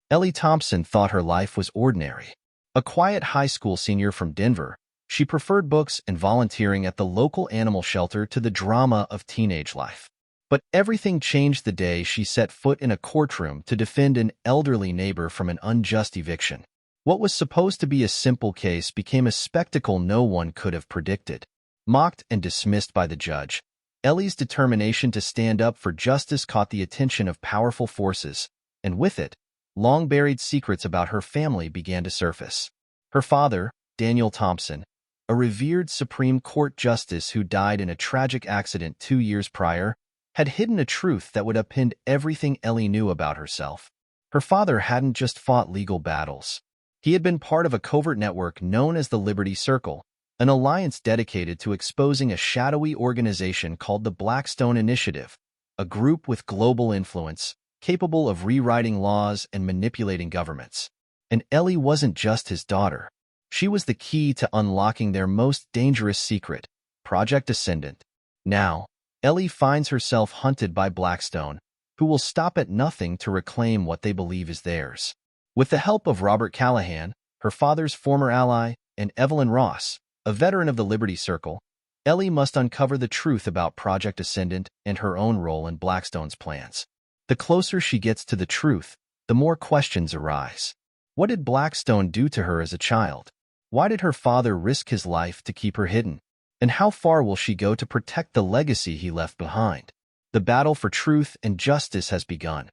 Ellie Thompson thought her life was ordinary. A quiet high school senior from Denver, she preferred books and volunteering at the local animal shelter to the drama of teenage life. But everything changed the day she set foot in a courtroom to defend an elderly neighbor from an unjust eviction. What was supposed to be a simple case became a spectacle no one could have predicted. Mocked and dismissed by the judge, Ellie's determination to stand up for justice caught the attention of powerful forces, and with it, long-buried secrets about her family began to surface. Her father, Daniel Thompson, a revered Supreme Court justice who died in a tragic accident 2 years prior, had hidden a truth that would upend everything Ellie knew about herself. Her father hadn't just fought legal battles. He had been part of a covert network known as the Liberty Circle, an alliance dedicated to exposing a shadowy organization called the Blackstone Initiative, a group with global influence, capable of rewriting laws and manipulating governments. And Ellie wasn't just his daughter. She was the key to unlocking their most dangerous secret, Project Ascendant. Now, Ellie finds herself hunted by Blackstone, who will stop at nothing to reclaim what they believe is theirs. With the help of Robert Callahan, her father's former ally, and Evelyn Ross, a veteran of the Liberty Circle, Ellie must uncover the truth about Project Ascendant and her own role in Blackstone's plans. The closer she gets to the truth, the more questions arise. What did Blackstone do to her as a child? Why did her father risk his life to keep her hidden? And how far will she go to protect the legacy he left behind? The battle for truth and justice has begun,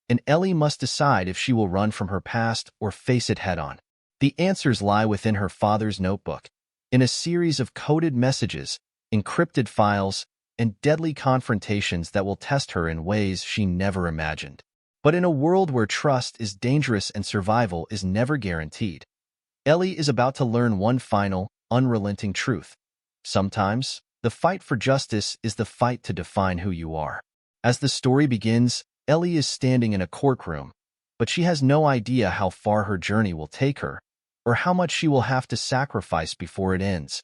and Ellie must decide if she will run from her past or face it head-on. The answers lie within her father's notebook, in a series of coded messages, encrypted files, and deadly confrontations that will test her in ways she never imagined. But in a world where trust is dangerous and survival is never guaranteed, Ellie is about to learn one final, unrelenting truth. Sometimes, the fight for justice is the fight to define who you are. As the story begins, Ellie is standing in a courtroom, but she has no idea how far her journey will take her, or how much she will have to sacrifice before it ends.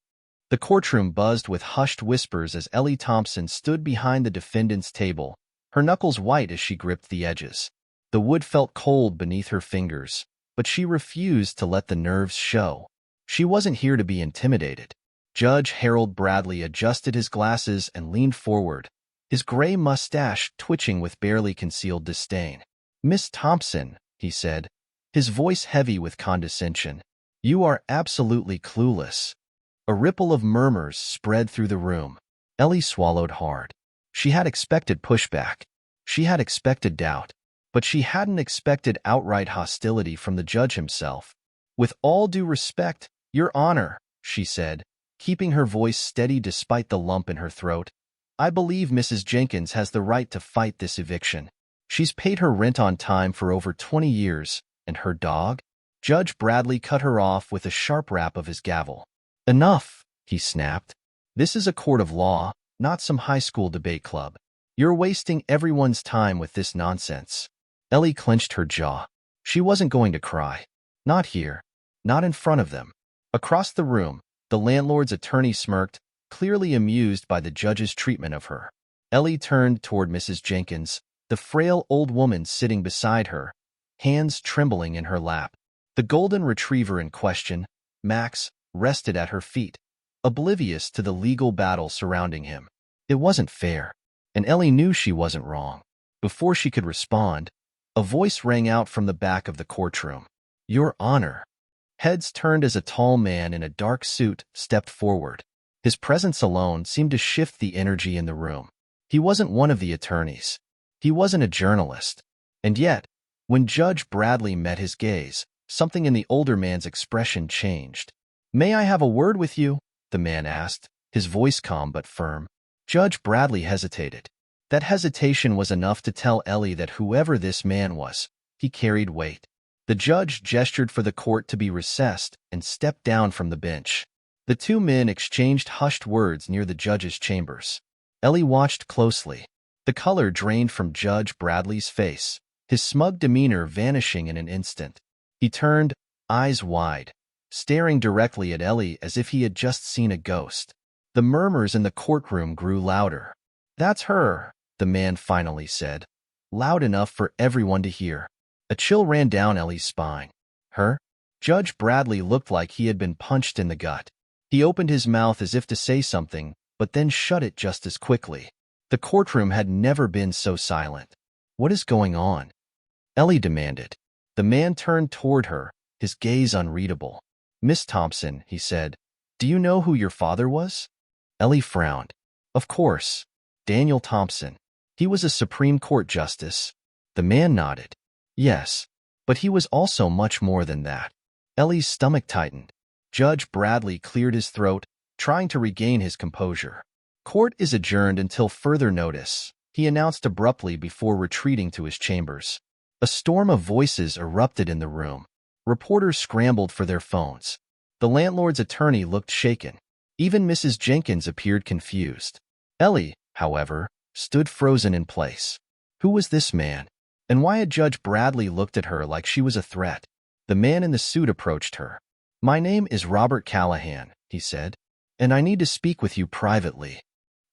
The courtroom buzzed with hushed whispers as Ellie Thompson stood behind the defendant's table, her knuckles white as she gripped the edges. The wood felt cold beneath her fingers, but she refused to let the nerves show. She wasn't here to be intimidated. Judge Harold Bradley adjusted his glasses and leaned forward, his gray mustache twitching with barely concealed disdain. "Miss Thompson," he said, his voice heavy with condescension, "you are absolutely clueless." A ripple of murmurs spread through the room. Ellie swallowed hard. She had expected pushback. She had expected doubt. But she hadn't expected outright hostility from the judge himself. "With all due respect, Your Honor," she said, keeping her voice steady despite the lump in her throat, "I believe Mrs. Jenkins has the right to fight this eviction. She's paid her rent on time for over 20 years, and her dog?" Judge Bradley cut her off with a sharp rap of his gavel. "Enough," he snapped. "This is a court of law, not some high school debate club. You're wasting everyone's time with this nonsense." Ellie clenched her jaw. She wasn't going to cry. Not here. Not in front of them. Across the room, the landlord's attorney smirked, clearly amused by the judge's treatment of her. Ellie turned toward Mrs. Jenkins, the frail old woman sitting beside her, hands trembling in her lap. The golden retriever in question, Max, rested at her feet, oblivious to the legal battle surrounding him. It wasn't fair, and Ellie knew she wasn't wrong. Before she could respond, a voice rang out from the back of the courtroom. "Your Honor." Heads turned as a tall man in a dark suit stepped forward. His presence alone seemed to shift the energy in the room. He wasn't one of the attorneys. He wasn't a journalist. And yet, when Judge Bradley met his gaze, something in the older man's expression changed. "May I have a word with you?" the man asked, his voice calm but firm. Judge Bradley hesitated. That hesitation was enough to tell Ellie that whoever this man was, he carried weight. The judge gestured for the court to be recessed and stepped down from the bench. The two men exchanged hushed words near the judge's chambers. Ellie watched closely. The color drained from Judge Bradley's face, his smug demeanor vanishing in an instant. He turned, eyes wide, staring directly at Ellie as if he had just seen a ghost. The murmurs in the courtroom grew louder. "That's her," the man finally said, loud enough for everyone to hear. A chill ran down Ellie's spine. Her? Judge Bradley looked like he had been punched in the gut. He opened his mouth as if to say something, but then shut it just as quickly. The courtroom had never been so silent. What is going on? Ellie demanded. The man turned toward her, his gaze unreadable. Miss Thompson, he said, do you know who your father was? Ellie frowned. Of course. Daniel Thompson. He was a Supreme Court justice. The man nodded. Yes, but he was also much more than that. Ellie's stomach tightened. Judge Bradley cleared his throat, trying to regain his composure. Court is adjourned until further notice, he announced abruptly before retreating to his chambers. A storm of voices erupted in the room. Reporters scrambled for their phones. The landlord's attorney looked shaken. Even Mrs. Jenkins appeared confused. Ellie, however, stood frozen in place. Who was this man? And why had Judge Bradley looked at her like she was a threat? The man in the suit approached her. My name is Robert Callahan, he said, and I need to speak with you privately.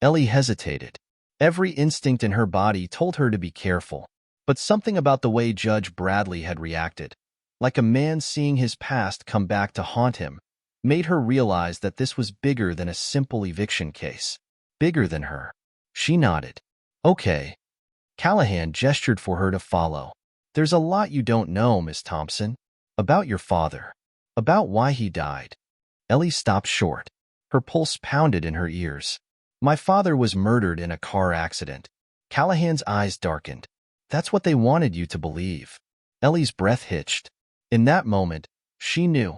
Ellie hesitated. Every instinct in her body told her to be careful, but something about the way Judge Bradley had reacted, like a man seeing his past come back to haunt him, made her realize that this was bigger than a simple eviction case. Bigger than her. She nodded. Okay. Callahan gestured for her to follow. There's a lot you don't know, Miss Thompson. About your father. About why he died. Ellie stopped short. Her pulse pounded in her ears. My father was murdered in a car accident. Callahan's eyes darkened. That's what they wanted you to believe. Ellie's breath hitched. In that moment, she knew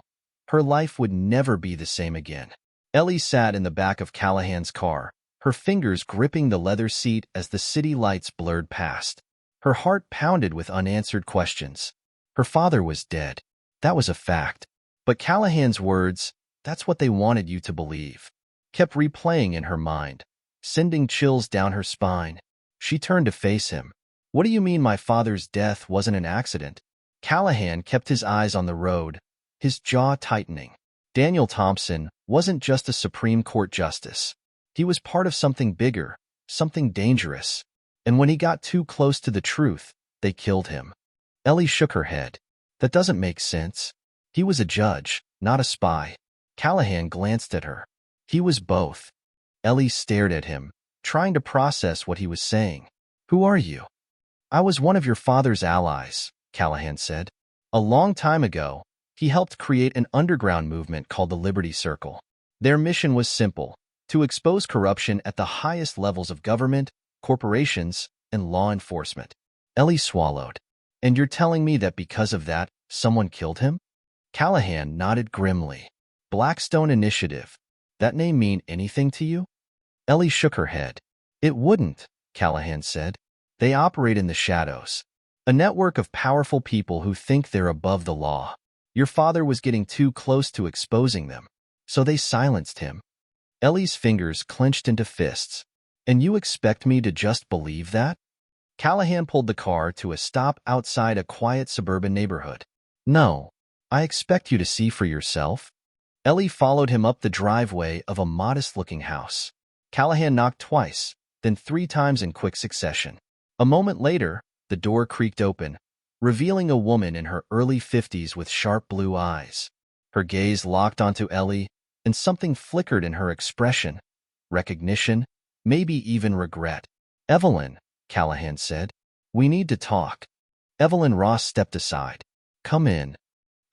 her life would never be the same again. Ellie sat in the back of Callahan's car, her fingers gripping the leather seat as the city lights blurred past. Her heart pounded with unanswered questions. Her father was dead. That was a fact. But Callahan's words, that's what they wanted you to believe, kept replaying in her mind, sending chills down her spine. She turned to face him. What do you mean my father's death wasn't an accident? Callahan kept his eyes on the road, his jaw tightening. Daniel Thompson wasn't just a Supreme Court justice. He was part of something bigger, something dangerous. And when he got too close to the truth, they killed him. Ellie shook her head. That doesn't make sense. He was a judge, not a spy. Callahan glanced at her. He was both. Ellie stared at him, trying to process what he was saying. Who are you? I was one of your father's allies, Callahan said. A long time ago, he helped create an underground movement called the Liberty Circle. Their mission was simple, to expose corruption at the highest levels of government, corporations, and law enforcement. Ellie swallowed. And you're telling me that because of that, someone killed him? Callahan nodded grimly. Blackstone Initiative. That name mean anything to you? Ellie shook her head. It wouldn't, Callahan said. They operate in the shadows. A network of powerful people who think they're above the law. Your father was getting too close to exposing them, so they silenced him. Ellie's fingers clenched into fists. And you expect me to just believe that? Callahan pulled the car to a stop outside a quiet suburban neighborhood. No, I expect you to see for yourself. Ellie followed him up the driveway of a modest-looking house. Callahan knocked twice, then 3 times in quick succession. A moment later, the door creaked open, revealing a woman in her early 50s with sharp blue eyes. Her gaze locked onto Ellie, and something flickered in her expression. Recognition, maybe even regret. Evelyn, Callahan said. We need to talk. Evelyn Ross stepped aside. Come in.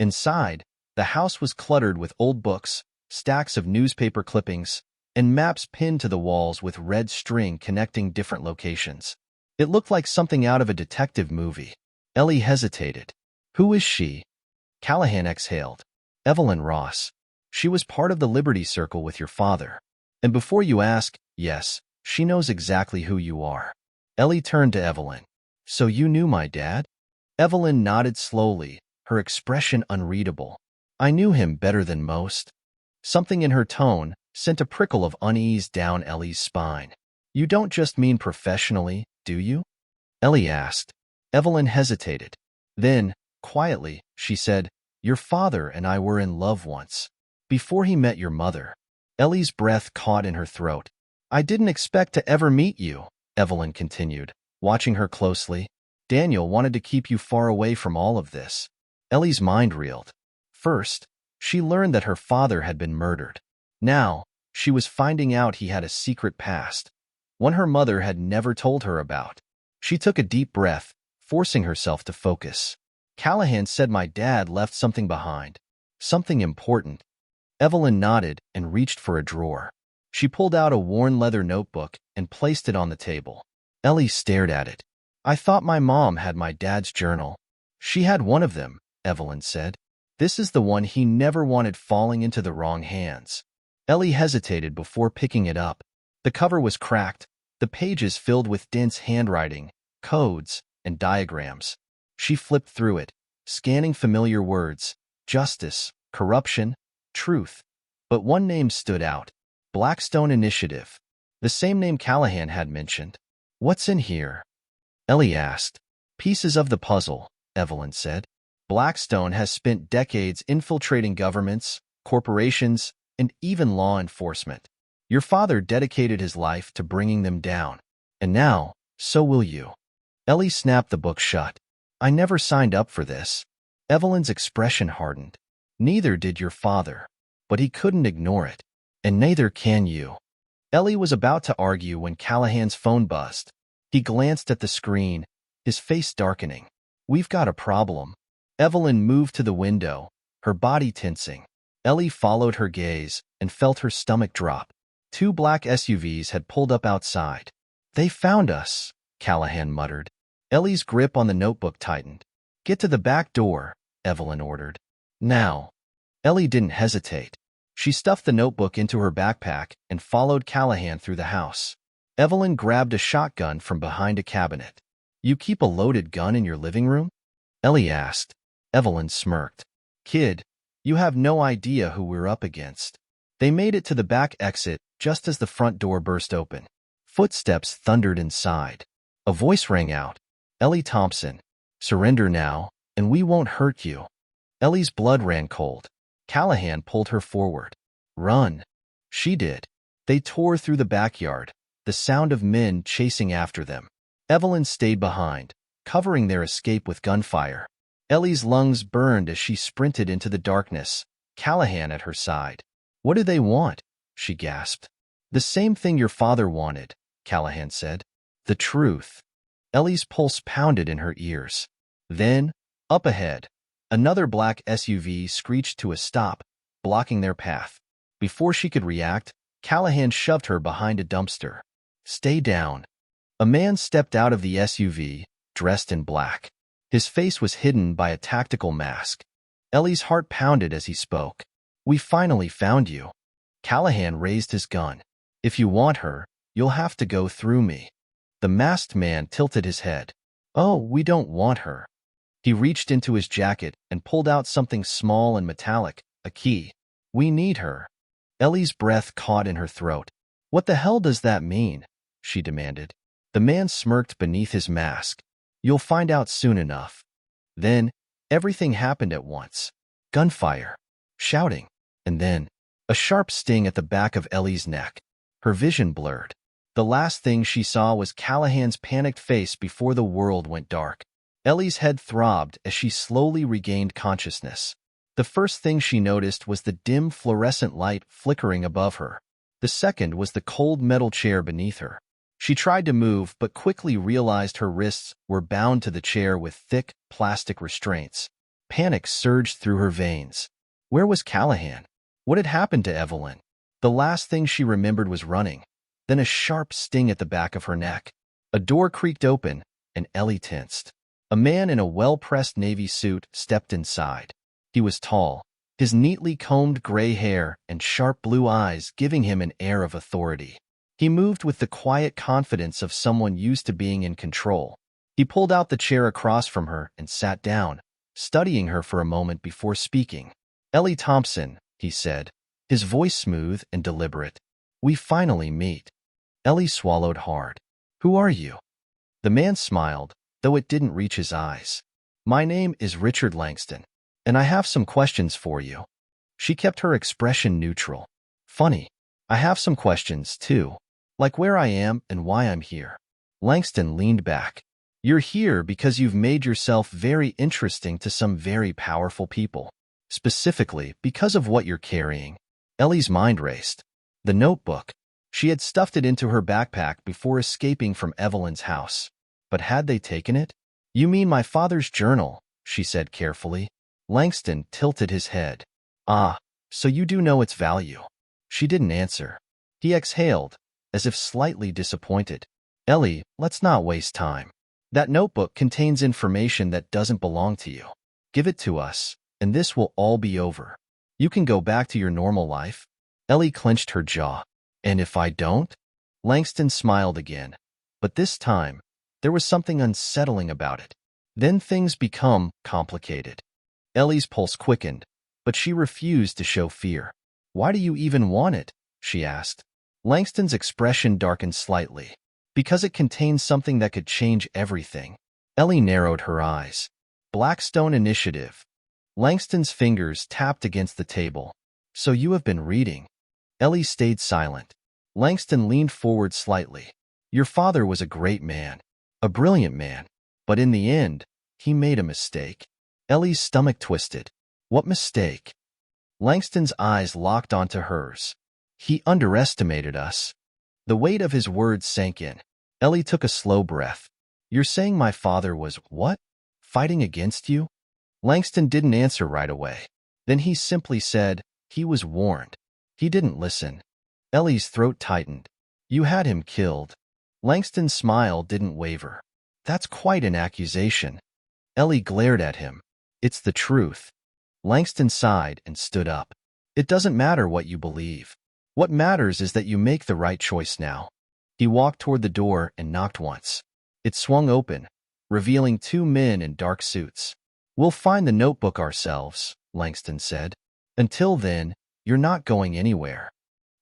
Inside, the house was cluttered with old books, stacks of newspaper clippings, and maps pinned to the walls with red string connecting different locations. It looked like something out of a detective movie. Ellie hesitated. Who is she? Callahan exhaled. Evelyn Ross. She was part of the Liberty Circle with your father. And before you ask, yes, she knows exactly who you are. Ellie turned to Evelyn. So you knew my dad? Evelyn nodded slowly, her expression unreadable. I knew him better than most. Something in her tone sent a prickle of unease down Ellie's spine. You don't just mean professionally, do you? Ellie asked. Evelyn hesitated. Then, quietly, she said, Your father and I were in love once. Before he met your mother. Ellie's breath caught in her throat. I didn't expect to ever meet you, Evelyn continued, watching her closely. Daniel wanted to keep you far away from all of this. Ellie's mind reeled. First, she learned that her father had been murdered. Now, she was finding out he had a secret past, one her mother had never told her about. She took a deep breath, forcing herself to focus. Callahan said my dad left something behind. Something important. Evelyn nodded and reached for a drawer. She pulled out a worn leather notebook and placed it on the table. Ellie stared at it. I thought my mom had my dad's journal. She had one of them, Evelyn said. This is the one he never wanted falling into the wrong hands. Ellie hesitated before picking it up. The cover was cracked, the pages filled with dense handwriting, codes, and diagrams. She flipped through it, scanning familiar words: justice, corruption, truth. But one name stood out: Blackstone Initiative. The same name Callahan had mentioned. What's in here? Ellie asked. Pieces of the puzzle, Evelyn said. Blackstone has spent decades infiltrating governments, corporations, and even law enforcement. Your father dedicated his life to bringing them down. And now, so will you. Ellie snapped the book shut. I never signed up for this. Evelyn's expression hardened. Neither did your father. But he couldn't ignore it. And neither can you. Ellie was about to argue when Callahan's phone buzzed. He glanced at the screen, his face darkening. We've got a problem. Evelyn moved to the window, her body tensing. Ellie followed her gaze and felt her stomach drop. 2 black SUVs had pulled up outside. They found us, Callahan muttered. Ellie's grip on the notebook tightened. Get to the back door, Evelyn ordered. Now. Ellie didn't hesitate. She stuffed the notebook into her backpack and followed Callahan through the house. Evelyn grabbed a shotgun from behind a cabinet. You keep a loaded gun in your living room? Ellie asked. Evelyn smirked. Kid, you have no idea who we're up against. They made it to the back exit just as the front door burst open. Footsteps thundered inside. A voice rang out. Ellie Thompson. Surrender now, and we won't hurt you. Ellie's blood ran cold. Callahan pulled her forward. Run. She did. They tore through the backyard, the sound of men chasing after them. Evelyn stayed behind, covering their escape with gunfire. Ellie's lungs burned as she sprinted into the darkness, Callahan at her side. What do they want? She gasped. The same thing your father wanted, Callahan said. The truth. Ellie's pulse pounded in her ears. Then, up ahead, another black SUV screeched to a stop, blocking their path. Before she could react, Callahan shoved her behind a dumpster. Stay down. A man stepped out of the SUV, dressed in black. His face was hidden by a tactical mask. Ellie's heart pounded as he spoke. We finally found you. Callahan raised his gun. If you want her, you'll have to go through me. The masked man tilted his head. Oh, we don't want her. He reached into his jacket and pulled out something small and metallic, a key. We need her. Ellie's breath caught in her throat. What the hell does that mean? She demanded. The man smirked beneath his mask. You'll find out soon enough. Then, everything happened at once. Gunfire, shouting, and then, a sharp sting at the back of Ellie's neck. Her vision blurred. The last thing she saw was Callahan's panicked face before the world went dark. Ellie's head throbbed as she slowly regained consciousness. The first thing she noticed was the dim fluorescent light flickering above her. The second was the cold metal chair beneath her. She tried to move but quickly realized her wrists were bound to the chair with thick, plastic restraints. Panic surged through her veins. Where was Callahan? What had happened to Evelyn? The last thing she remembered was running, then a sharp sting at the back of her neck. A door creaked open, and Ellie tensed. A man in a well-pressed navy suit stepped inside. He was tall, his neatly combed gray hair and sharp blue eyes giving him an air of authority. He moved with the quiet confidence of someone used to being in control. He pulled out the chair across from her and sat down, studying her for a moment before speaking. Ellie Thompson, he said, his voice smooth and deliberate. We finally meet. Ellie swallowed hard. Who are you? The man smiled, though it didn't reach his eyes. My name is Richard Langston, and I have some questions for you. She kept her expression neutral. Funny. I have some questions, too. Like where I am and why I'm here. Langston leaned back. You're here because you've made yourself very interesting to some very powerful people. Specifically, because of what you're carrying. Ellie's mind raced. The notebook. She had stuffed it into her backpack before escaping from Evelyn's house. But had they taken it? You mean my father's journal, she said carefully. Langston tilted his head. Ah, so you do know its value. She didn't answer. He exhaled, as if slightly disappointed. Ellie, let's not waste time. That notebook contains information that doesn't belong to you. Give it to us, and this will all be over. You can go back to your normal life. Ellie clenched her jaw. And if I don't? Langston smiled again. But this time, there was something unsettling about it. Then things become complicated. Ellie's pulse quickened, but she refused to show fear. Why do you even want it? She asked. Langston's expression darkened slightly. Because it contains something that could change everything. Ellie narrowed her eyes. Blackstone Initiative. Langston's fingers tapped against the table. So you have been reading. Ellie stayed silent. Langston leaned forward slightly. Your father was a great man. A brilliant man. But in the end, he made a mistake. Ellie's stomach twisted. What mistake? Langston's eyes locked onto hers. He underestimated us. The weight of his words sank in. Ellie took a slow breath. You're saying my father was, what? Fighting against you? Langston didn't answer right away. Then he simply said, he was warned. He didn't listen. Ellie's throat tightened. You had him killed. Langston's smile didn't waver. That's quite an accusation. Ellie glared at him. It's the truth. Langston sighed and stood up. It doesn't matter what you believe. What matters is that you make the right choice now. He walked toward the door and knocked once. It swung open, revealing two men in dark suits. We'll find the notebook ourselves, Langston said. Until then, you're not going anywhere.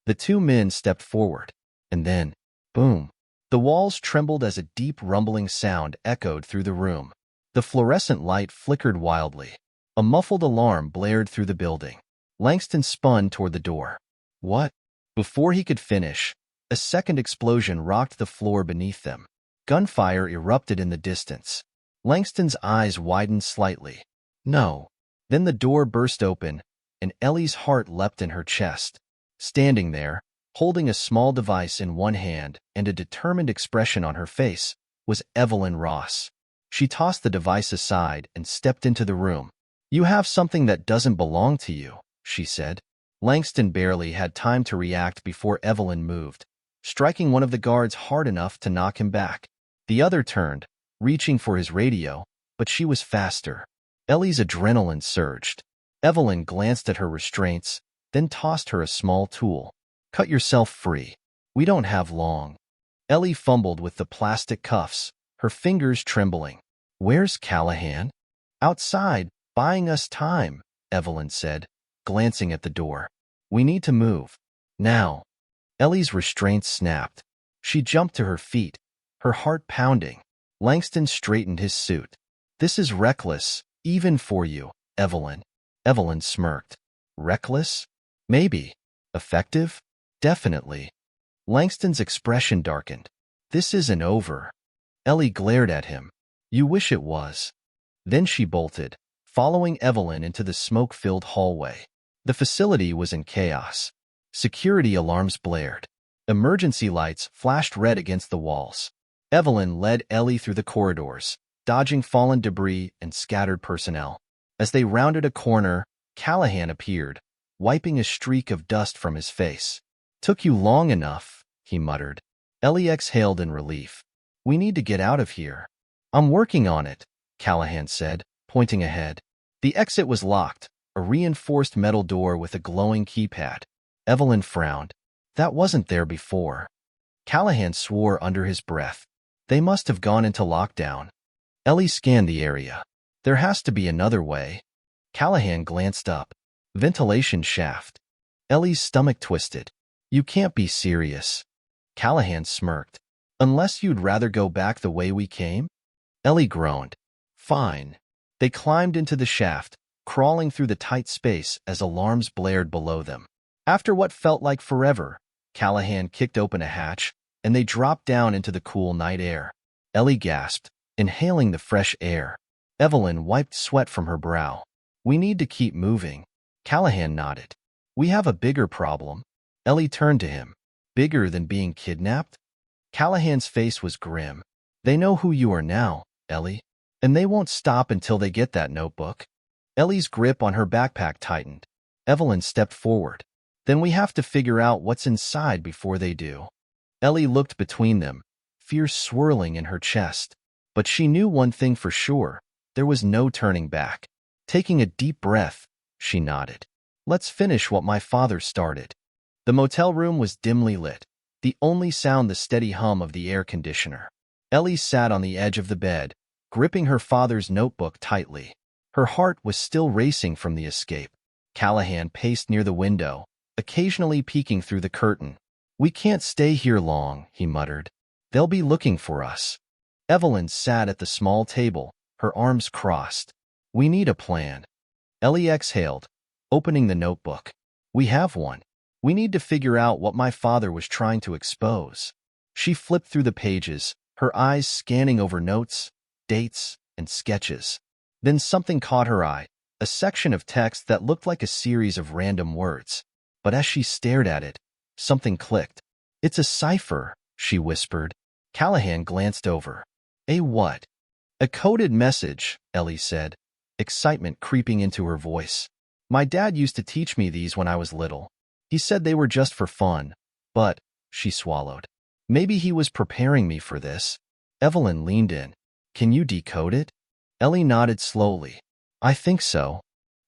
The two men stepped forward, and then, boom. The walls trembled as a deep rumbling sound echoed through the room. The fluorescent light flickered wildly. A muffled alarm blared through the building. Langston spun toward the door. What? Before he could finish, a second explosion rocked the floor beneath them. Gunfire erupted in the distance. Langston's eyes widened slightly. No. Then the door burst open, and Ellie's heart leapt in her chest. Standing there, holding a small device in one hand and a determined expression on her face, was Evelyn Ross. She tossed the device aside and stepped into the room. You have something that doesn't belong to you, she said. Langston barely had time to react before Evelyn moved, striking one of the guards hard enough to knock him back. The other turned, reaching for his radio, but she was faster. Ellie's adrenaline surged. Evelyn glanced at her restraints, then tossed her a small tool. Cut yourself free. We don't have long. Ellie fumbled with the plastic cuffs, her fingers trembling. Where's Callahan? Outside, buying us time, Evelyn said, glancing at the door. We need to move. Now. Ellie's restraints snapped. She jumped to her feet, her heart pounding. Langston straightened his suit. This is reckless, even for you, Evelyn. Evelyn smirked. Reckless? Maybe. Effective? Definitely. Langston's expression darkened. This isn't over. Ellie glared at him. You wish it was. Then she bolted, following Evelyn into the smoke-filled hallway. The facility was in chaos. Security alarms blared. Emergency lights flashed red against the walls. Evelyn led Ellie through the corridors, dodging fallen debris and scattered personnel. As they rounded a corner, Callahan appeared, wiping a streak of dust from his face. Took you long enough, he muttered. Ellie exhaled in relief. We need to get out of here. I'm working on it, Callahan said, pointing ahead. The exit was locked, a reinforced metal door with a glowing keypad. Evelyn frowned. That wasn't there before. Callahan swore under his breath. They must have gone into lockdown. Ellie scanned the area. There has to be another way. Callahan glanced up. Ventilation shaft. Ellie's stomach twisted. You can't be serious. Callahan smirked. Unless you'd rather go back the way we came? Ellie groaned. Fine. They climbed into the shaft, crawling through the tight space as alarms blared below them. After what felt like forever, Callahan kicked open a hatch, and they dropped down into the cool night air. Ellie gasped. inhaling the fresh air. Evelyn wiped sweat from her brow. We need to keep moving. Callahan nodded. We have a bigger problem. Ellie turned to him. Bigger than being kidnapped? Callahan's face was grim. They know who you are now, Ellie, and they won't stop until they get that notebook. Ellie's grip on her backpack tightened. Evelyn stepped forward. Then we have to figure out what's inside before they do. Ellie looked between them, fear swirling in her chest. But she knew one thing for sure. There was no turning back. Taking a deep breath, she nodded. Let's finish what my father started. The motel room was dimly lit, the only sound the steady hum of the air conditioner. Ellie sat on the edge of the bed, gripping her father's notebook tightly. Her heart was still racing from the escape. Callahan paced near the window, occasionally peeking through the curtain. We can't stay here long, he muttered. They'll be looking for us. Evelyn sat at the small table, her arms crossed. We need a plan. Ellie exhaled, opening the notebook. We have one. We need to figure out what my father was trying to expose. She flipped through the pages, her eyes scanning over notes, dates, and sketches. Then something caught her eye, a section of text that looked like a series of random words. But as she stared at it, something clicked. It's a cipher, she whispered. Callahan glanced over. A what? A coded message, Ellie said, excitement creeping into her voice. My dad used to teach me these when I was little. He said they were just for fun, but, she swallowed. Maybe he was preparing me for this. Evelyn leaned in. Can you decode it? Ellie nodded slowly. I think so.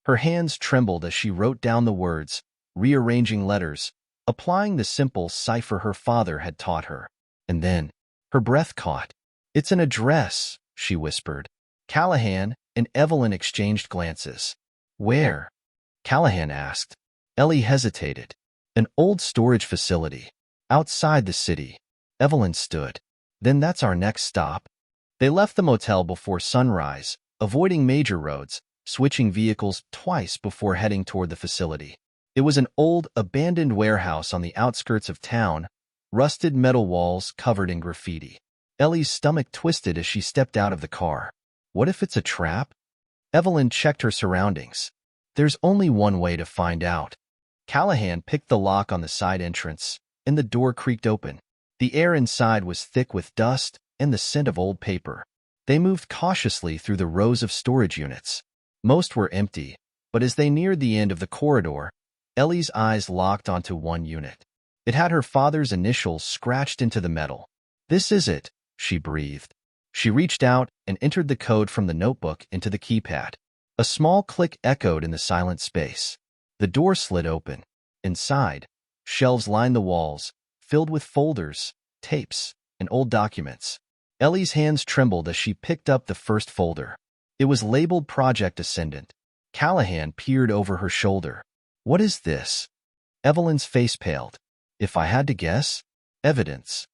Her hands trembled as she wrote down the words, rearranging letters, applying the simple cipher her father had taught her. And then, her breath caught. It's an address, she whispered. Callahan and Evelyn exchanged glances. Where? Callahan asked. Ellie hesitated. An old storage facility. Outside the city. Evelyn stood. Then that's our next stop. They left the motel before sunrise, avoiding major roads, switching vehicles twice before heading toward the facility. It was an old, abandoned warehouse on the outskirts of town, rusted metal walls covered in graffiti. Ellie's stomach twisted as she stepped out of the car. What if it's a trap? Evelyn checked her surroundings. There's only one way to find out. Callahan picked the lock on the side entrance, and the door creaked open. The air inside was thick with dust and the scent of old paper. They moved cautiously through the rows of storage units. Most were empty, but as they neared the end of the corridor, Ellie's eyes locked onto one unit. It had her father's initials scratched into the metal. This is it, she breathed. She reached out and entered the code from the notebook into the keypad. A small click echoed in the silent space. The door slid open. Inside, shelves lined the walls, filled with folders, tapes, and old documents. Ellie's hands trembled as she picked up the first folder. It was labeled Project Ascendant. Callahan peered over her shoulder. What is this? Evelyn's face paled. If I had to guess, evidence.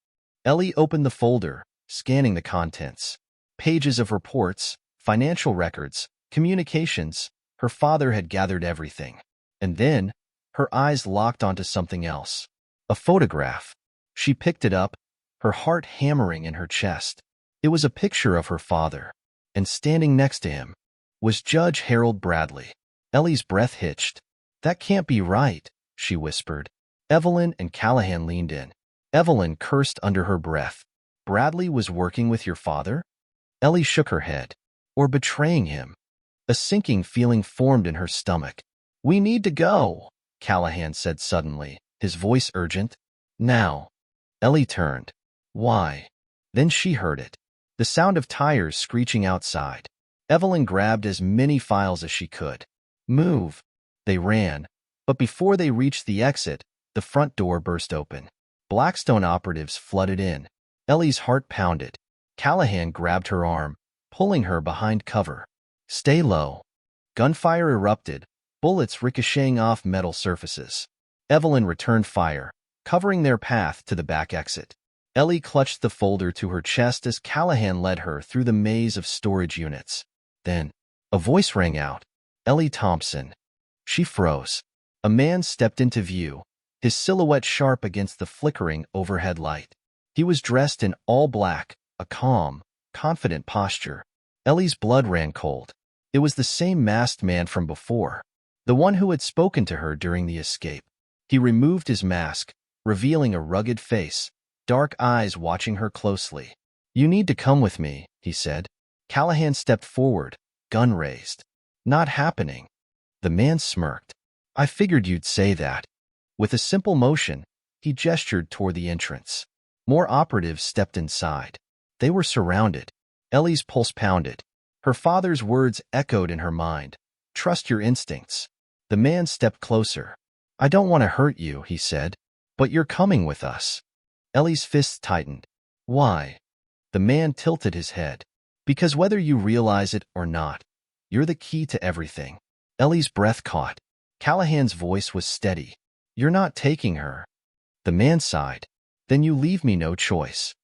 Ellie opened the folder, scanning the contents. Pages of reports, financial records, communications. Her father had gathered everything. And then, her eyes locked onto something else. A photograph. She picked it up, her heart hammering in her chest. It was a picture of her father. And standing next to him was Judge Harold Bradley. Ellie's breath hitched. That can't be right, she whispered. Evelyn and Callahan leaned in. Evelyn cursed under her breath. Bradley was working with your father? Ellie shook her head. Or betraying him. A sinking feeling formed in her stomach. We need to go, Callahan said suddenly, his voice urgent. Now. Ellie turned. Why? Then she heard it. The sound of tires screeching outside. Evelyn grabbed as many files as she could. Move. They ran. But before they reached the exit, the front door burst open. Blackstone operatives flooded in. Ellie's heart pounded. Callahan grabbed her arm, pulling her behind cover. Stay low. Gunfire erupted, bullets ricocheting off metal surfaces. Evelyn returned fire, covering their path to the back exit. Ellie clutched the folder to her chest as Callahan led her through the maze of storage units. Then, a voice rang out. Ellie Thompson. She froze. A man stepped into view, his silhouette sharp against the flickering overhead light. He was dressed in all black, a calm, confident posture. Ellie's blood ran cold. It was the same masked man from before, the one who had spoken to her during the escape. He removed his mask, revealing a rugged face, dark eyes watching her closely. "You need to come with me," he said. Callahan stepped forward, gun raised. "Not happening." The man smirked. "I figured you'd say that." With a simple motion, he gestured toward the entrance. More operatives stepped inside. They were surrounded. Ellie's pulse pounded. Her father's words echoed in her mind. "Trust your instincts." The man stepped closer. "I don't want to hurt you," he said, "but you're coming with us." Ellie's fists tightened. "Why?" The man tilted his head. "Because whether you realize it or not, you're the key to everything." Ellie's breath caught. Callahan's voice was steady. "You're not taking her." The man sighed. "Then you leave me no choice."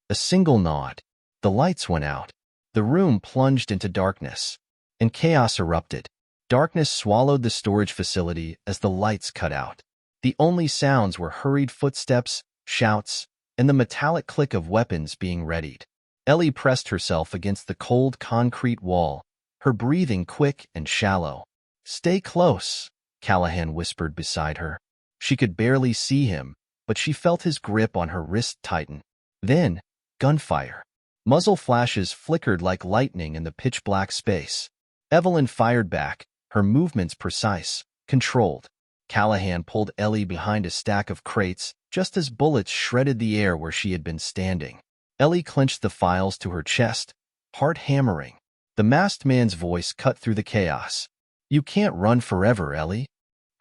A single nod. The lights went out. The room plunged into darkness, and chaos erupted. Darkness swallowed the storage facility as the lights cut out. The only sounds were hurried footsteps, shouts, and the metallic click of weapons being readied. Ellie pressed herself against the cold concrete wall, her breathing quick and shallow. "Stay close," Callahan whispered beside her. She could barely see him, but she felt his grip on her wrist tighten. Then, gunfire. Muzzle flashes flickered like lightning in the pitch-black space. Evelyn fired back, her movements precise, controlled. Callahan pulled Ellie behind a stack of crates just as bullets shredded the air where she had been standing. Ellie clenched the files to her chest, heart hammering. The masked man's voice cut through the chaos. "You can't run forever, Ellie."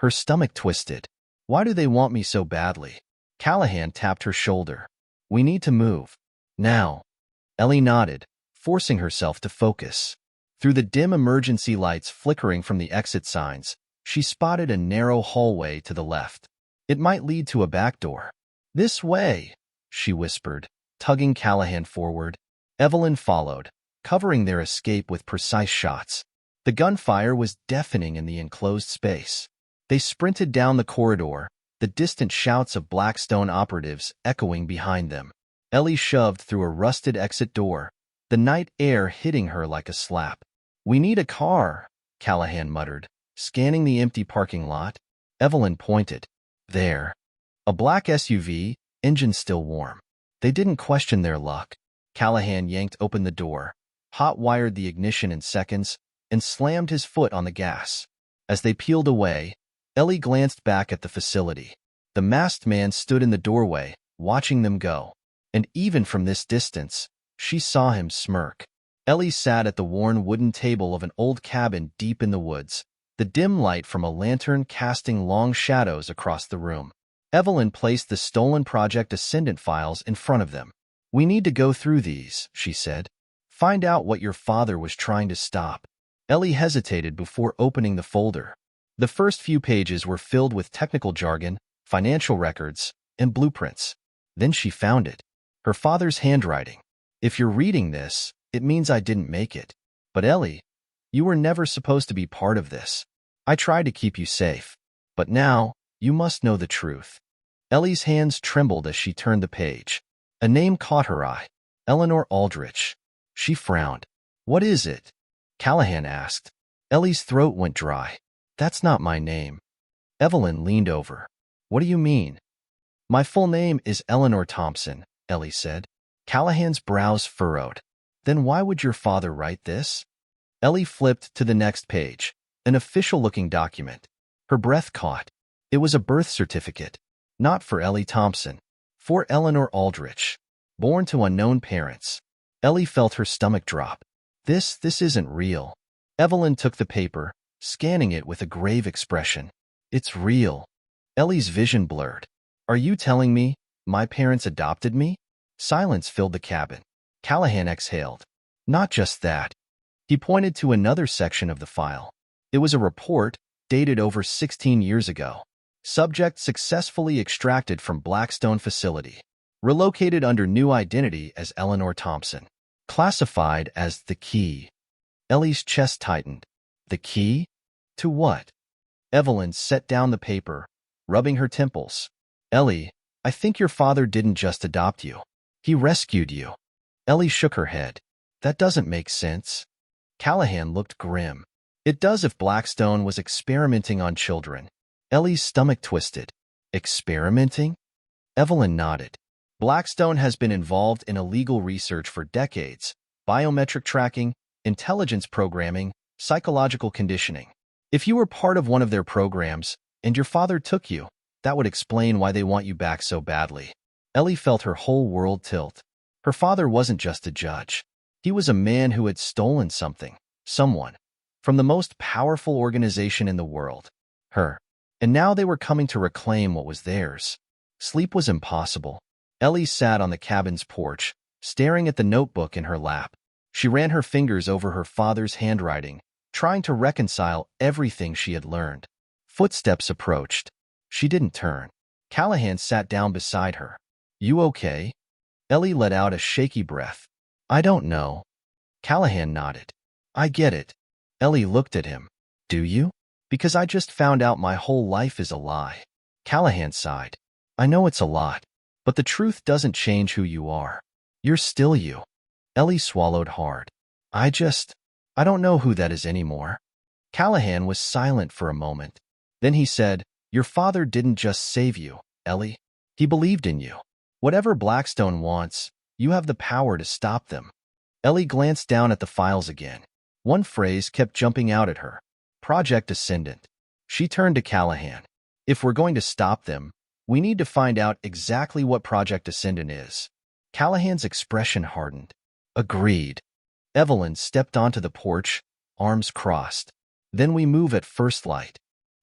Her stomach twisted. "Why do they want me so badly?" Callahan tapped her shoulder. "We need to move. Now." Ellie nodded, forcing herself to focus. Through the dim emergency lights flickering from the exit signs, she spotted a narrow hallway to the left. It might lead to a back door. "This way," she whispered, tugging Callahan forward. Evelyn followed, covering their escape with precise shots. The gunfire was deafening in the enclosed space. They sprinted down the corridor, the distant shouts of Blackstone operatives echoing behind them. Ellie shoved through a rusted exit door, the night air hitting her like a slap. "We need a car," Callahan muttered, scanning the empty parking lot. Evelyn pointed. "There." A black SUV, engine still warm. They didn't question their luck. Callahan yanked open the door, hot-wired the ignition in seconds, and slammed his foot on the gas. As they peeled away, Ellie glanced back at the facility. The masked man stood in the doorway, watching them go. And even from this distance, she saw him smirk. Ellie sat at the worn wooden table of an old cabin deep in the woods, the dim light from a lantern casting long shadows across the room. Evelyn placed the stolen Project Ascendant files in front of them. "We need to go through these," she said. "Find out what your father was trying to stop." Ellie hesitated before opening the folder. The first few pages were filled with technical jargon, financial records, and blueprints. Then she found it. Her father's handwriting. "If you're reading this, it means I didn't make it. But Ellie, you were never supposed to be part of this. I tried to keep you safe. But now, you must know the truth." Ellie's hands trembled as she turned the page. A name caught her eye. Eleanor Aldrich. She frowned. "What is it?" Callahan asked. Ellie's throat went dry. "That's not my name." Evelyn leaned over. "What do you mean?" "My full name is Eleanor Thompson," Ellie said. Callahan's brows furrowed. "Then why would your father write this?" Ellie flipped to the next page, an official-looking document. Her breath caught. It was a birth certificate. Not for Ellie Thompson. For Eleanor Aldrich. Born to unknown parents. Ellie felt her stomach drop. This isn't real." Evelyn took the paper, scanning it with a grave expression. "It's real." Ellie's vision blurred. "Are you telling me my parents adopted me?" Silence filled the cabin. Callahan exhaled. "Not just that." He pointed to another section of the file. It was a report dated over 16 years ago. Subject successfully extracted from Blackstone facility. Relocated under new identity as Eleanor Thompson. Classified as the key. Ellie's chest tightened. The key? To what? Evelyn set down the paper, rubbing her temples. "Ellie, I think your father didn't just adopt you. He rescued you." Ellie shook her head. That doesn't make sense. Callahan looked grim. It does if Blackstone was experimenting on children. Ellie's stomach twisted. Experimenting? Evelyn nodded. Blackstone has been involved in illegal research for decades. Biometric tracking, intelligence programming, psychological conditioning. If you were part of one of their programs, and your father took you, that would explain why they want you back so badly. Ellie felt her whole world tilt. Her father wasn't just a judge. He was a man who had stolen something, someone, from the most powerful organization in the world, her. And now they were coming to reclaim what was theirs. Sleep was impossible. Ellie sat on the cabin's porch, staring at the notebook in her lap. She ran her fingers over her father's handwriting, trying to reconcile everything she had learned. Footsteps approached. She didn't turn. Callahan sat down beside her. You okay? Ellie let out a shaky breath. I don't know. Callahan nodded. I get it. Ellie looked at him. Do you? Because I just found out my whole life is a lie. Callahan sighed. I know it's a lot, but the truth doesn't change who you are. You're still you. Ellie swallowed hard. I don't know who that is anymore. Callahan was silent for a moment. Then he said, Your father didn't just save you, Ellie. He believed in you. Whatever Blackstone wants, you have the power to stop them. Ellie glanced down at the files again. One phrase kept jumping out at her. Project Ascendant. She turned to Callahan. If we're going to stop them, we need to find out exactly what Project Ascendant is. Callahan's expression hardened. Agreed. Evelyn stepped onto the porch, arms crossed. Then we move at first light.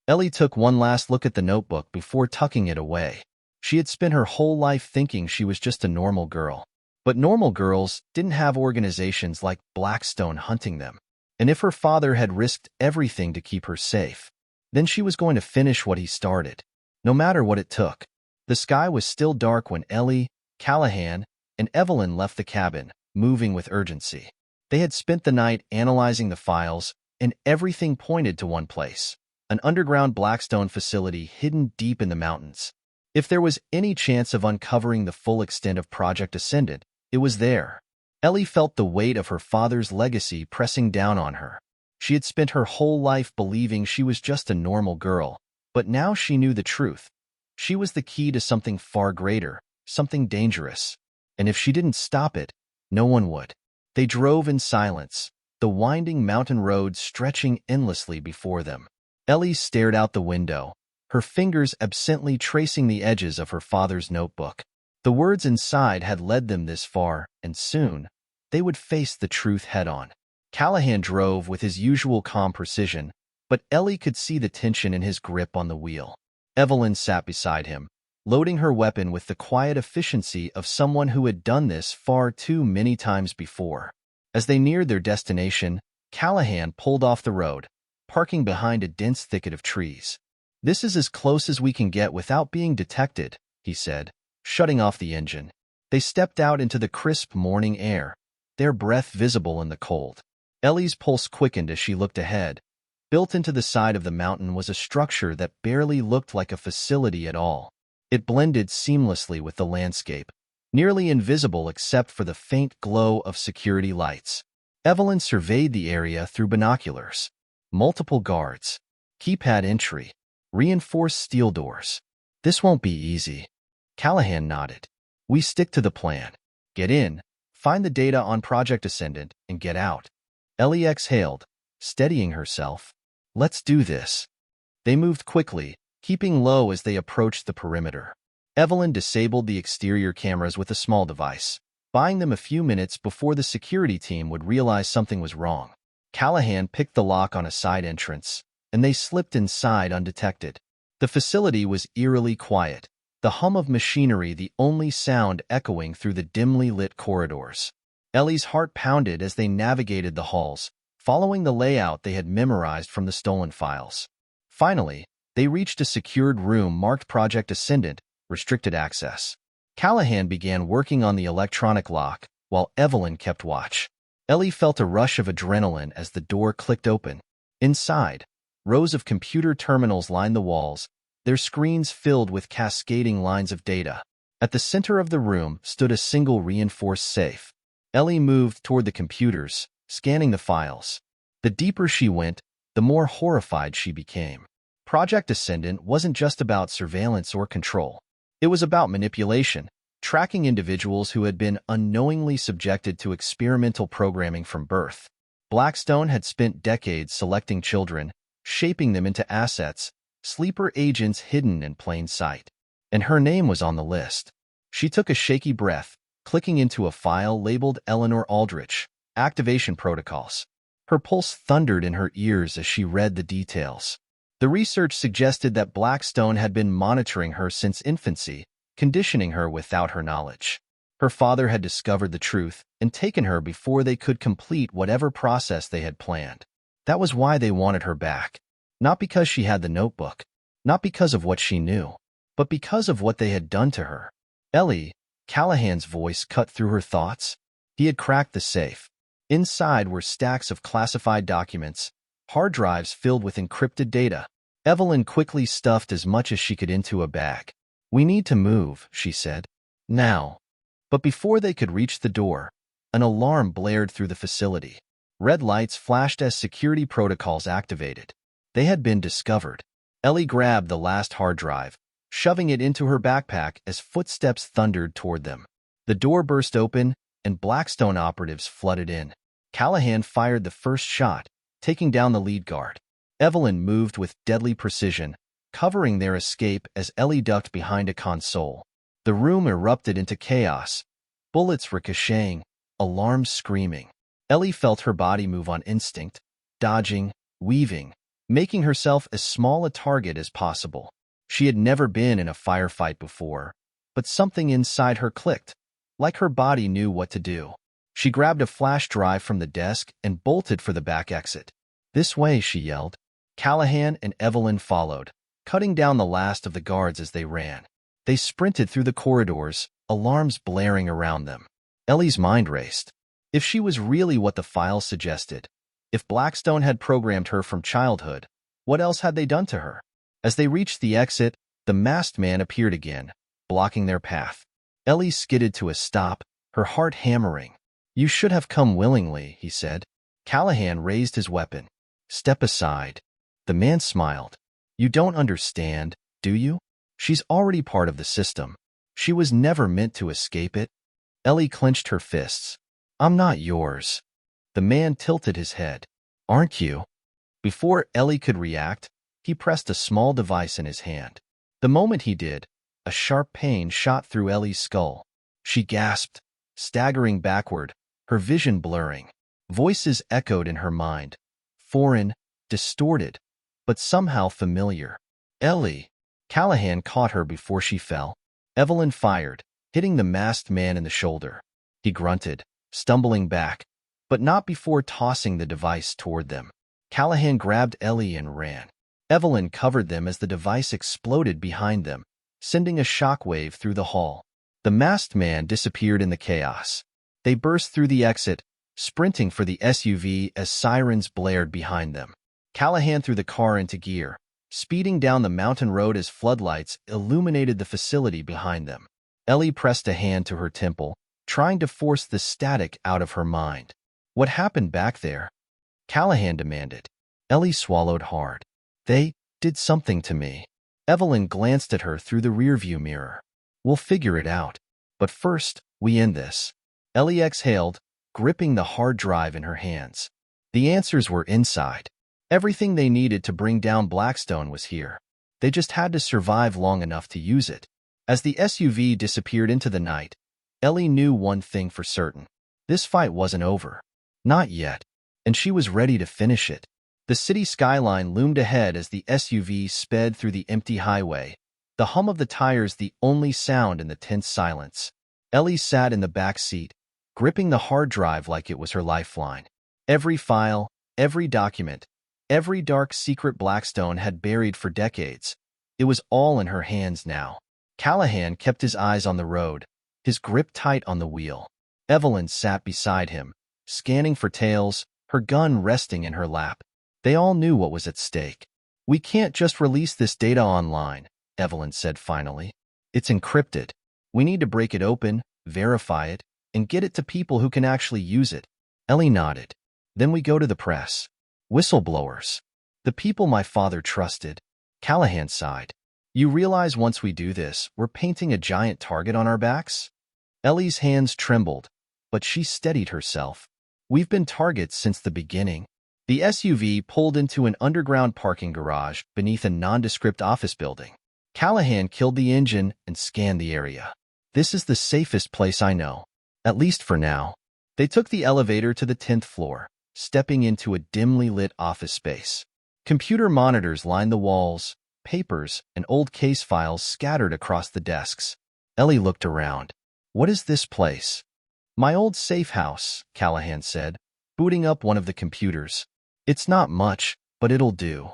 Ellie took one last look at the notebook before tucking it away. She had spent her whole life thinking she was just a normal girl. But normal girls didn't have organizations like Blackstone hunting them. And if her father had risked everything to keep her safe, then she was going to finish what he started, no matter what it took. The sky was still dark when Ellie, Callahan, and Evelyn left the cabin, moving with urgency. They had spent the night analyzing the files, and everything pointed to one place, an underground Blackstone facility hidden deep in the mountains. If there was any chance of uncovering the full extent of Project Ascendant, it was there. Ellie felt the weight of her father's legacy pressing down on her. She had spent her whole life believing she was just a normal girl, but now she knew the truth. She was the key to something far greater, something dangerous. And if she didn't stop it, no one would. They drove in silence, the winding mountain road stretching endlessly before them. Ellie stared out the window, her fingers absently tracing the edges of her father's notebook. The words inside had led them this far, and soon, they would face the truth head-on. Callahan drove with his usual calm precision, but Ellie could see the tension in his grip on the wheel. Evelyn sat beside him, loading her weapon with the quiet efficiency of someone who had done this far too many times before. As they neared their destination, Callahan pulled off the road, parking behind a dense thicket of trees. This is as close as we can get without being detected, he said, shutting off the engine. They stepped out into the crisp morning air, their breath visible in the cold. Ellie's pulse quickened as she looked ahead. Built into the side of the mountain was a structure that barely looked like a facility at all. It blended seamlessly with the landscape, nearly invisible except for the faint glow of security lights. Evelyn surveyed the area through binoculars. Multiple guards, keypad entry, reinforced steel doors. This won't be easy. Callahan nodded. We stick to the plan. Get in, find the data on Project Ascendant, and get out. Ellie exhaled, steadying herself. Let's do this. They moved quickly, keeping low as they approached the perimeter. Evelyn disabled the exterior cameras with a small device, buying them a few minutes before the security team would realize something was wrong. Callahan picked the lock on a side entrance, and they slipped inside undetected. The facility was eerily quiet, the hum of machinery the only sound echoing through the dimly lit corridors. Ellie's heart pounded as they navigated the halls, following the layout they had memorized from the stolen files. Finally, they reached a secured room marked Project Ascendant, restricted access. Callahan began working on the electronic lock, while Evelyn kept watch. Ellie felt a rush of adrenaline as the door clicked open. Inside, rows of computer terminals lined the walls, their screens filled with cascading lines of data. At the center of the room stood a single reinforced safe. Ellie moved toward the computers, scanning the files. The deeper she went, the more horrified she became. Project Ascendant wasn't just about surveillance or control. It was about manipulation, tracking individuals who had been unknowingly subjected to experimental programming from birth. Blackstone had spent decades selecting children, shaping them into assets, sleeper agents hidden in plain sight. And her name was on the list. She took a shaky breath, clicking into a file labeled Eleanor Aldrich, Activation Protocols. Her pulse thundered in her ears as she read the details. The research suggested that Blackstone had been monitoring her since infancy, conditioning her without her knowledge. Her father had discovered the truth and taken her before they could complete whatever process they had planned. That was why they wanted her back. Not because she had the notebook, not because of what she knew, but because of what they had done to her. Ellie, Callahan's voice cut through her thoughts. He had cracked the safe. Inside were stacks of classified documents, hard drives filled with encrypted data. Evelyn quickly stuffed as much as she could into a bag. "We need to move," she said. "Now." But before they could reach the door, an alarm blared through the facility. Red lights flashed as security protocols activated. They had been discovered. Ellie grabbed the last hard drive, shoving it into her backpack as footsteps thundered toward them. The door burst open, and Blackstone operatives flooded in. Callahan fired the first shot, taking down the lead guard. Evelyn moved with deadly precision, covering their escape as Ellie ducked behind a console. The room erupted into chaos, bullets ricocheting, alarms screaming. Ellie felt her body move on instinct, dodging, weaving, making herself as small a target as possible. She had never been in a firefight before, but something inside her clicked, like her body knew what to do. She grabbed a flash drive from the desk and bolted for the back exit. "This way," she yelled. Callahan and Evelyn followed, cutting down the last of the guards as they ran. They sprinted through the corridors, alarms blaring around them. Ellie's mind raced. If she was really what the files suggested, if Blackstone had programmed her from childhood, what else had they done to her? As they reached the exit, the masked man appeared again, blocking their path. Ellie skidded to a stop, her heart hammering. "You should have come willingly," he said. Callahan raised his weapon. "Step aside." The man smiled. "You don't understand, do you? She's already part of the system. She was never meant to escape it." Ellie clenched her fists. "I'm not yours." The man tilted his head. "Aren't you?" Before Ellie could react, he pressed a small device in his hand. The moment he did, a sharp pain shot through Ellie's skull. She gasped, staggering backward, her vision blurring. Voices echoed in her mind, foreign, distorted, but somehow familiar. "Ellie!" Callahan caught her before she fell. Evelyn fired, hitting the masked man in the shoulder. He grunted, stumbling back, but not before tossing the device toward them. Callahan grabbed Ellie and ran. Evelyn covered them as the device exploded behind them, sending a shockwave through the hall. The masked man disappeared in the chaos. They burst through the exit, sprinting for the SUV as sirens blared behind them. Callahan threw the car into gear, speeding down the mountain road as floodlights illuminated the facility behind them. Ellie pressed a hand to her temple, trying to force the static out of her mind. "What happened back there?" Callahan demanded. Ellie swallowed hard. "They did something to me." Evelyn glanced at her through the rearview mirror. "We'll figure it out. But first, we end this." Ellie exhaled, gripping the hard drive in her hands. The answers were inside. Everything they needed to bring down Blackstone was here. They just had to survive long enough to use it. As the SUV disappeared into the night, Ellie knew one thing for certain. This fight wasn't over. Not yet. And she was ready to finish it. The city skyline loomed ahead as the SUV sped through the empty highway, the hum of the tires the only sound in the tense silence. Ellie sat in the back seat, gripping the hard drive like it was her lifeline. Every file, every document, every dark secret Blackstone had buried for decades. It was all in her hands now. Callahan kept his eyes on the road, his grip tight on the wheel. Evelyn sat beside him, scanning for tails, her gun resting in her lap. They all knew what was at stake. "We can't just release this data online," Evelyn said finally. "It's encrypted. We need to break it open, verify it, and get it to people who can actually use it. Ellie nodded. Then we go to the press. Whistleblowers. The people my father trusted. Callahan sighed. You realize once we do this, we're painting a giant target on our backs? Ellie's hands trembled, but she steadied herself. We've been targets since the beginning. The SUV pulled into an underground parking garage beneath a nondescript office building. Callahan killed the engine and scanned the area. This is the safest place I know, at least for now. They took the elevator to the 10th floor, stepping into a dimly lit office space. Computer monitors lined the walls, papers and old case files scattered across the desks. Ellie looked around. What is this place? My old safe house, Callahan said, booting up one of the computers. It's not much, but it'll do.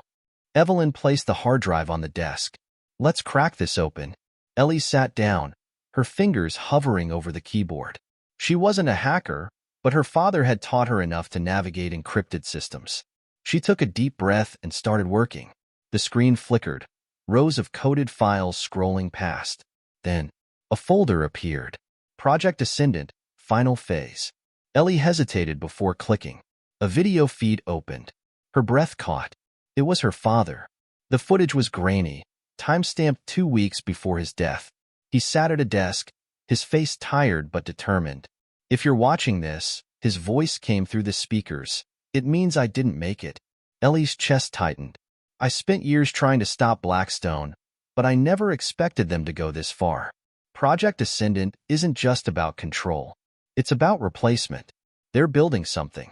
Evelyn placed the hard drive on the desk. Let's crack this open. Ellie sat down, her fingers hovering over the keyboard. She wasn't a hacker, but her father had taught her enough to navigate encrypted systems. She took a deep breath and started working. The screen flickered, rows of coded files scrolling past. Then, a folder appeared. Project Ascendant, Final Phase. Ellie hesitated before clicking. A video feed opened. Her breath caught. It was her father. The footage was grainy, time-stamped 2 weeks before his death. He sat at a desk, his face tired but determined. If you're watching this, his voice came through the speakers. It means I didn't make it. Ellie's chest tightened. I spent years trying to stop Blackstone, but I never expected them to go this far. Project Ascendant isn't just about control. It's about replacement. They're building something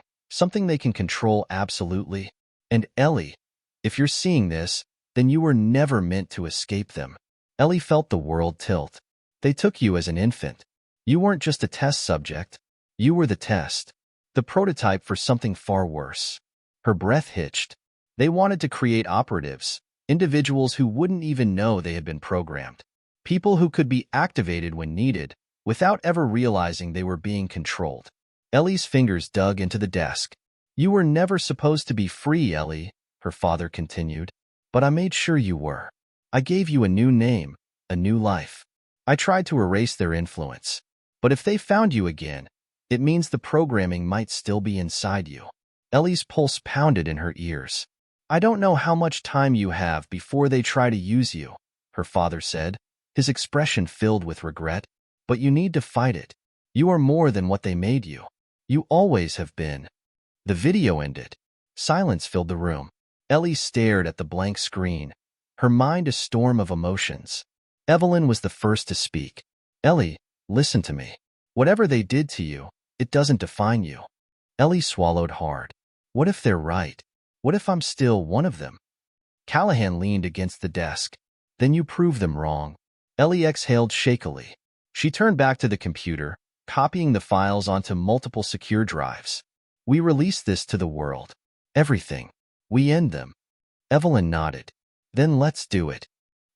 they can control absolutely. And Ellie, if you're seeing this, then you were never meant to escape them. Ellie felt the world tilt. They took you as an infant. You weren't just a test subject. You were the test. The prototype for something far worse. Her breath hitched. They wanted to create operatives, individuals who wouldn't even know they had been programmed. People who could be activated when needed, without ever realizing they were being controlled. Ellie's fingers dug into the desk. You were never supposed to be free, Ellie, her father continued. But I made sure you were. I gave you a new name, a new life. I tried to erase their influence. But if they found you again, it means the programming might still be inside you. Ellie's pulse pounded in her ears. I don't know how much time you have before they try to use you, her father said, his expression filled with regret. But you need to fight it. You are more than what they made you. You always have been. The video ended. Silence filled the room. Ellie stared at the blank screen, her mind a storm of emotions. Evelyn was the first to speak. Ellie, listen to me. Whatever they did to you, it doesn't define you. Ellie swallowed hard. What if they're right? What if I'm still one of them? Callahan leaned against the desk. Then you prove them wrong. Ellie exhaled shakily. She turned back to the computer, copying the files onto multiple secure drives. We release this to the world. Everything. We end them. Evelyn nodded. Then let's do it.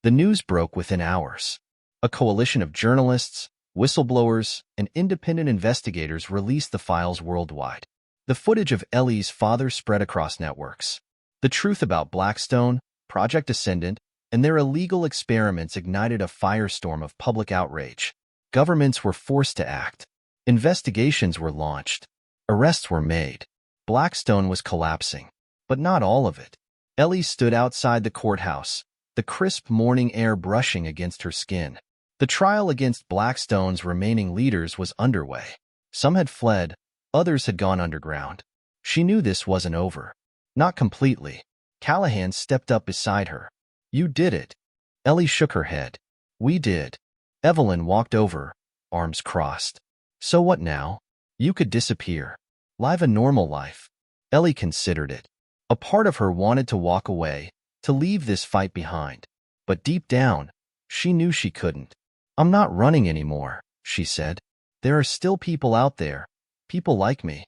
The news broke within hours. A coalition of journalists, whistleblowers, and independent investigators released the files worldwide. The footage of Ellie's father spread across networks. The truth about Blackstone, Project Ascendant, and their illegal experiments ignited a firestorm of public outrage. Governments were forced to act. Investigations were launched. Arrests were made. Blackstone was collapsing. But not all of it. Ellie stood outside the courthouse, the crisp morning air brushing against her skin. The trial against Blackstone's remaining leaders was underway. Some had fled, others had gone underground. She knew this wasn't over. Not completely. Callahan stepped up beside her. You did it. Ellie shook her head. We did. Evelyn walked over, arms crossed. So what now? You could disappear. Live a normal life. Ellie considered it. A part of her wanted to walk away, to leave this fight behind. But deep down, she knew she couldn't. I'm not running anymore, she said. There are still people out there, people like me.